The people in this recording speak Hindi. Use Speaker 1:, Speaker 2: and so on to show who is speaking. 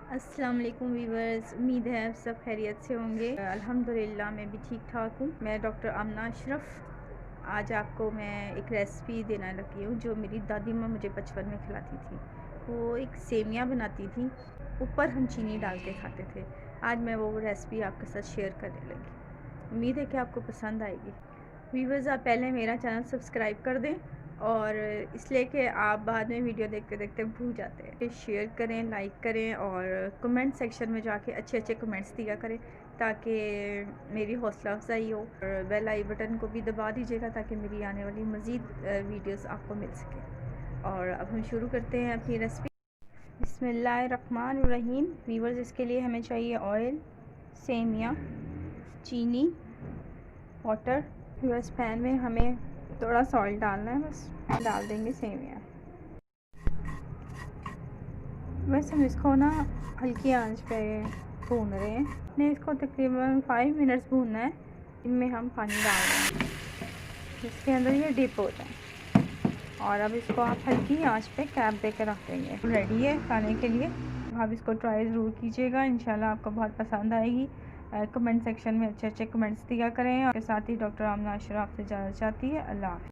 Speaker 1: अस्सलाम वालेकुम वीवर्स, उम्मीद है आप सब खैरियत से होंगे। अल्हम्दुलिल्लाह मैं भी ठीक ठाक हूँ। मैं डॉक्टर आमना अशरफ आज आपको मैं एक रेसिपी देना लगी हूँ जो मेरी दादी माँ मुझे बचपन में खिलाती थी। वो एक सेमियाँ बनाती थी, ऊपर हम चीनी डाल के खाते थे। आज मैं वो रेसिपी आपके साथ शेयर करने लगी। उम्मीद है कि आपको पसंद आएगी। वीवर्स, आप पहले मेरा चैनल सब्सक्राइब कर दें और इसलिए कि आप बाद में वीडियो देखते देखते भूल जाते हैं। शेयर करें, लाइक करें और कमेंट सेक्शन में जाके अच्छे अच्छे कमेंट्स दिया करें ताकि मेरी हौसला अफजाई हो। और बेल आई बटन को भी दबा दीजिएगा ताकि मेरी आने वाली मज़ीद वीडियोस आपको मिल सके। और अब हम शुरू करते हैं अपनी रेसिपी। बिस्मिल्लाहिर्रहमानिर्रहीम। वीवर्स, इसके लिए हमें चाहिए ऑयल, सेमिया, चीनी, वाटर। बस पैन में हमें थोड़ा सॉल्ट डालना है, बस डाल देंगे सेमिया। बस हम इसको ना हल्की आंच पे भून रहे हैं। ने इसको तकरीबन 5 मिनट्स भूनना है। इनमें हम पानी डाल रहे हैं जिसके अंदर ये डिप हो जाए। और अब इसको आप हल्की आंच पे कैप दे के रख देंगे। रेडी है खाने के लिए। आप इसको ट्राई ज़रूर कीजिएगा, इंशाल्लाह आपको बहुत पसंद आएगी। कमेंट सेक्शन में अच्छे अच्छे कमेंट्स दिया करें। और साथ ही डॉक्टर आमना अशरफ से इजाज़त चाहती है। अल्लाह हाफ़िज़।